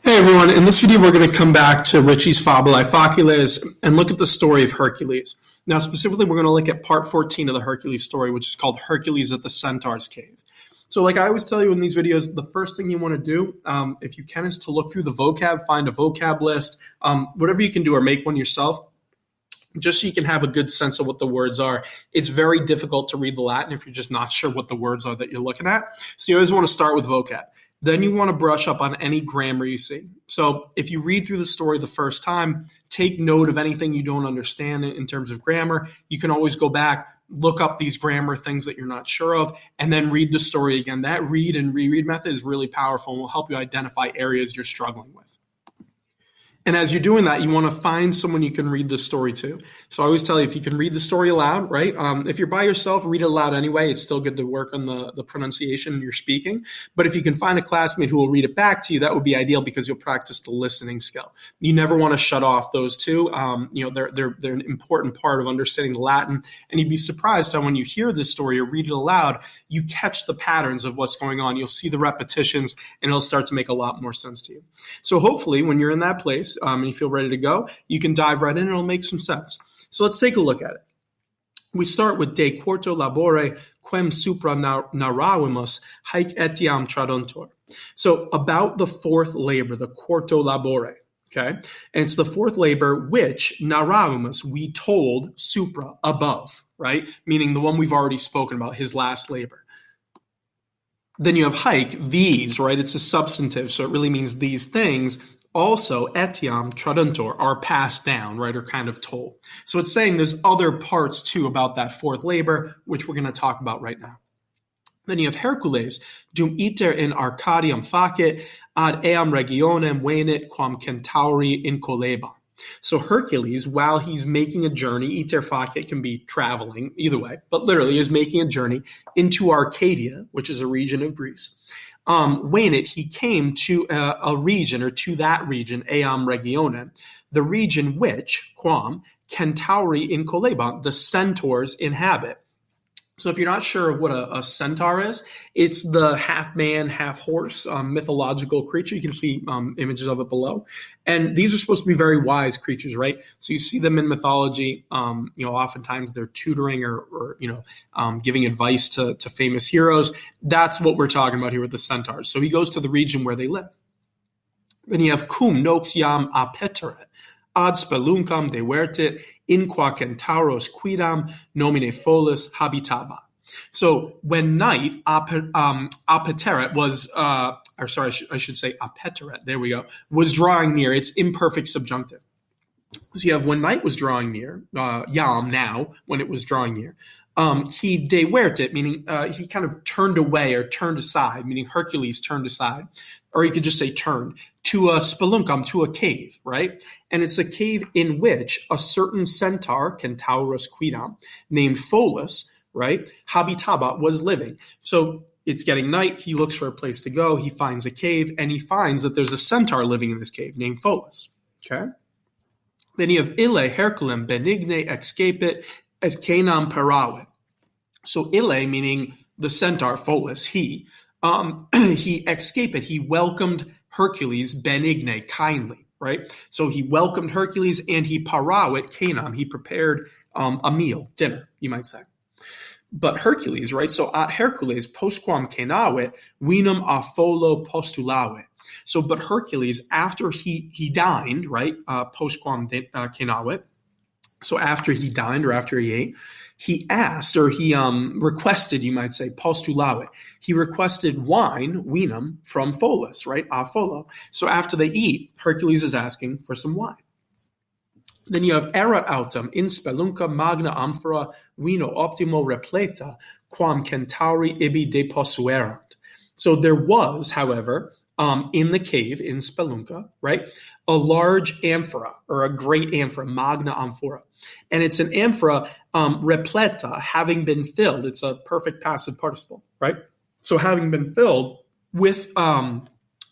Hey everyone, in this video we're going to come back to Ritchie's Fabulae Faciles and look at the story of Hercules. Now specifically we're going to look at part 14 of the Hercules story, which is called Hercules at the Centaur's Cave. So like I always tell you in these videos, the first thing you want to do, if you can, is to look through the vocab, find a vocab list, whatever you can do, or make one yourself, just so you can have a good sense of what the words are. It's very difficult to read the Latin if you're just not sure what the words are that you're looking at. So you always want to start with vocab. Then you want to brush up on any grammar you see. So if you read through the story the first time, take note of anything you don't understand in terms of grammar. You can always go back, look up these grammar things that you're not sure of, and then read the story again. That read and reread method is really powerful and will help you identify areas you're struggling with. And as you're doing that, you want to find someone you can read the story to. So I always tell you, if you can read the story aloud, right? If you're by yourself, read it aloud anyway. It's still good to work on the pronunciation you're speaking. But if you can find a classmate who will read it back to you, that would be ideal because you'll practice the listening skill. You never want to shut off those two. They're an important part of understanding the Latin. And you'd be surprised how when you hear this story or read it aloud, you catch the patterns of what's going on. You'll see the repetitions, and it'll start to make a lot more sense to you. So hopefully, when you're in that place, and you feel ready to go, you can dive right in and it'll make some sense. So let's take a look at it. We start with de quarto labore quem supra narravimus haec etiam traduntur. So about the fourth labor, the quarto labore, okay? And it's the fourth labor which narravimus, we told, supra, above, right? Meaning the one we've already spoken about, his last labor. Then you have haec, these, right? It's a substantive, so it really means these things. Also, etiam traduntur, are passed down, right, or kind of told. So it's saying there's other parts too about that fourth labor, which we're going to talk about right now. Then you have Hercules, dum iter in Arcadium facet, ad eam regionem venit quam Centauri incoleba. So Hercules, while he's making a journey, iter facet can be traveling, either way, but literally is making a journey into Arcadia, which is a region of Greece. Venit, he came to a region, or to that region, eam regionem, the region which, quam, Centauri incoleba, the centaurs inhabit. So if you're not sure of what a centaur is, it's the half man, half horse mythological creature. You can see images of it below. And these are supposed to be very wise creatures, right? So you see them in mythology. Oftentimes they're tutoring or giving advice to famous heroes. That's what we're talking about here with the centaurs. So he goes to the region where they live. Then you have cum nox iam apeteret. Ad speluncam devertit, in qua centauros quidam nomine folis habitaba. So when night apeteret was, I should say apeteret, there we go, was drawing near. It's imperfect subjunctive. So you have when night was drawing near, yam, now, when it was drawing near. He devertit, meaning he kind of turned away or turned aside, meaning Hercules turned aside. Or you could just say turned, to a speluncum, to a cave, right? And it's a cave in which a certain centaur, Centaurus quidam, named Pholus, right, habitaba, was living. So it's getting night, he looks for a place to go, he finds a cave, and he finds that there's a centaur living in this cave named Pholus, okay? Then you have ille Herculem benigne excapit et canam paravit. So ille, meaning the centaur, Pholus, he escaped, he welcomed Hercules benigne, kindly, right? So he welcomed Hercules and he paravit canam, he prepared a meal, dinner, you might say. But Hercules, right? So at Hercules postquam cenavit, venum a pholo postulavit. So, but Hercules, after he dined, right? Postquam cenavit. So after he dined or after he ate, he asked, or he requested, you might say, postulavit. He requested wine, vinum, from Pholus, right? A pholo. So after they eat, Hercules is asking for some wine. Then you have erat autem in spelunca magna amphora vino optimo repleta quam Centauri ibi deposuerant. So there was, however, in the cave in Spelunca, right, a large amphora or a great amphora, magna amphora. And it's an amphora repleta, having been filled. It's a perfect passive participle, right? So having been filled with vino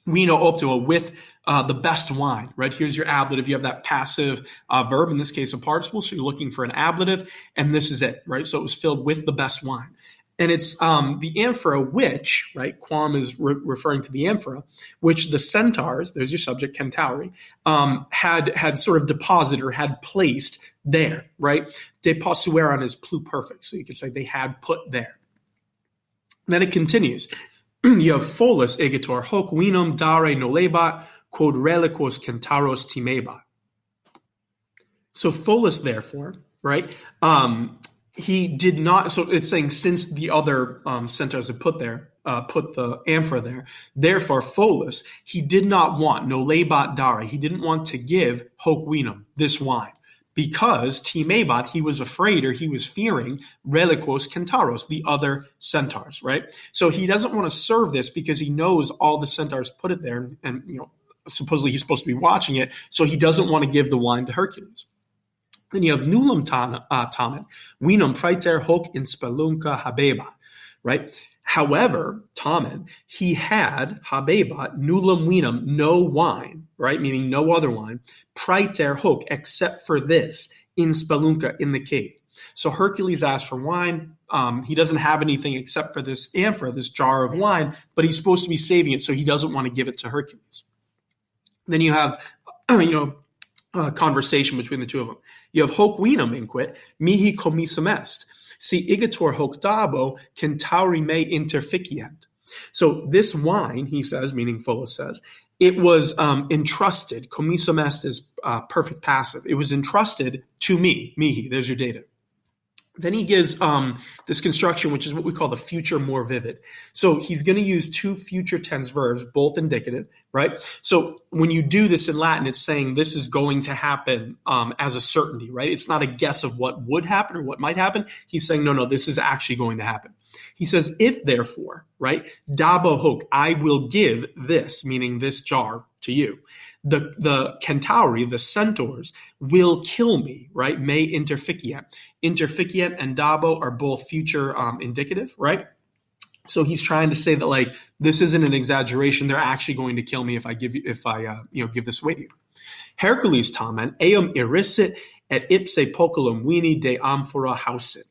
optimo, with the best wine, right? Here's your ablative. You have that passive verb, in this case a participle, so you're looking for an ablative, and this is it, right? So it was filled with the best wine. And it's the amphora which, right, quam is referring to the amphora, which the centaurs, there's your subject, centauri, had sort of deposited or had placed there, right? De possueron is pluperfect, so you could say they had put there. Then it continues. You have folus egetor hoc vinum dare nolebat, quod reliquos centauros timebat. So folus, therefore, right? He did not. So it's saying since the other centaurs had put the amphora there, therefore folus, he did not want nolebat dare. He didn't want to give hoc vinum, this wine, because timebat, he was afraid or he was fearing reliquos centauros, the other centaurs, right? So he doesn't want to serve this because he knows all the centaurs put it there, and supposedly he's supposed to be watching it, so he doesn't want to give the wine to Hercules. Then you have nullum tamen, vinum praeter hoc in spelunca habebat, right? However, tamen, he had habebat, nullum vinum, no wine, right? Meaning no other wine, praeter hoc, except for this, in spelunca, in the cave. So Hercules asked for wine. He doesn't have anything except for this amphora, this jar of wine, but he's supposed to be saving it, so he doesn't want to give it to Hercules. Then you have, conversation between the two of them. You have hoc vinum inquit, mihi commissum est. Si igitur hoc dabo, centauri me interficient. So this wine, he says, meaning Folus says, it was entrusted. Commissum est is perfect passive. It was entrusted to me, mihi. There's your data. Then he gives this construction, which is what we call the future more vivid. So he's going to use two future tense verbs, both indicative, right? So when you do this in Latin, it's saying this is going to happen as a certainty, right? It's not a guess of what would happen or what might happen. He's saying, no, this is actually going to happen. He says, if therefore, right, dabo hoc, I will give this, meaning this jar, to you. The centauri, the centaurs, will kill me, right? Me interficient. Interficient and dabo are both future indicative, right? So he's trying to say that, like, this isn't an exaggeration. They're actually going to kill me if I give this away to you. Hercules tamen eum irissit et ipse poculum vini de amphora hausit.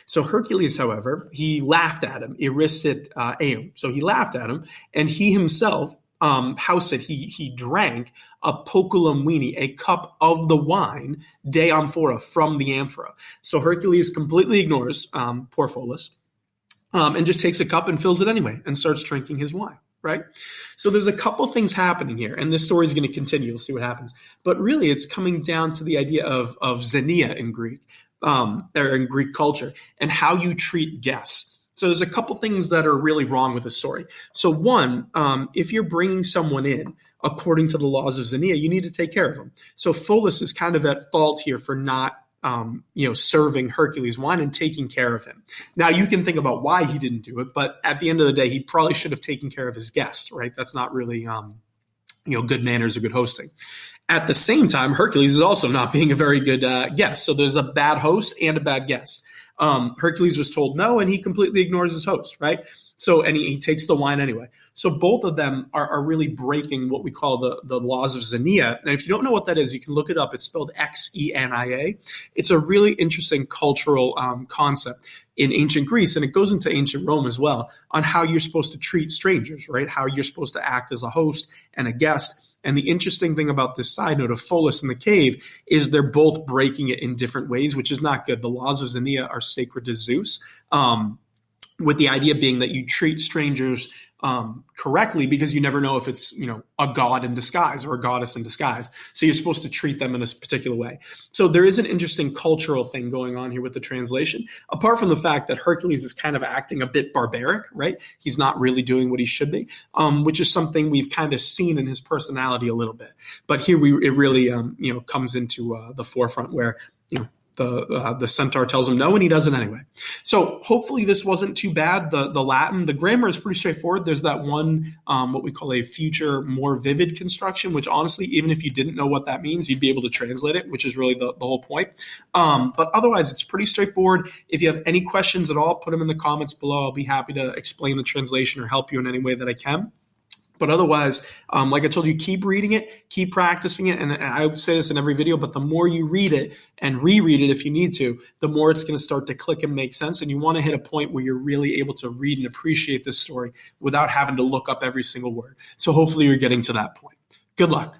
So Hercules, however, he laughed at him, irissit eum. So he laughed at him, and he himself, hausit, he drank a poculum vini, a cup of the wine, de amphora, from the amphora. So Hercules completely ignores poor Folus, and just takes a cup and fills it anyway and starts drinking his wine, right? So there's a couple things happening here, and this story is going to continue. You'll see what happens. But really, it's coming down to the idea of xenia in Greek, or in Greek culture, and how you treat guests. So there's a couple things that are really wrong with the story. So one, if you're bringing someone in according to the laws of xenia, you need to take care of them. So Folus is kind of at fault here for not serving Hercules wine and taking care of him. Now, you can think about why he didn't do it, but at the end of the day, he probably should have taken care of his guest, right? That's not really, good manners or good hosting. At the same time, Hercules is also not being a very good guest. So there's a bad host and a bad guest. Hercules was told no, and he completely ignores his host, right? So, and he takes the wine anyway. So both of them are really breaking what we call the laws of xenia. And if you don't know what that is, you can look it up. It's spelled Xenia. It's a really interesting cultural concept in ancient Greece, and it goes into ancient Rome as well, on how you're supposed to treat strangers, right? How you're supposed to act as a host and a guest. And the interesting thing about this side note of Folus in the cave is they're both breaking it in different ways, which is not good. The laws of xenia are sacred to Zeus, with the idea being that you treat strangers correctly, because you never know if it's, a god in disguise or a goddess in disguise. So you're supposed to treat them in a particular way. So there is an interesting cultural thing going on here with the translation, apart from the fact that Hercules is kind of acting a bit barbaric, right? He's not really doing what he should be, which is something we've kind of seen in his personality a little bit. But here it really, comes into the forefront where, the centaur tells him no, and he does it anyway. So hopefully this wasn't too bad. The Latin, the grammar is pretty straightforward. There's that one, what we call a future more vivid construction, which honestly, even if you didn't know what that means, you'd be able to translate it, which is really the whole point. But otherwise, it's pretty straightforward. If you have any questions at all, put them in the comments below. I'll be happy to explain the translation or help you in any way that I can. But otherwise, like I told you, keep reading it, keep practicing it. And I say this in every video, but the more you read it and reread it if you need to, the more it's going to start to click and make sense. And you want to hit a point where you're really able to read and appreciate this story without having to look up every single word. So hopefully you're getting to that point. Good luck.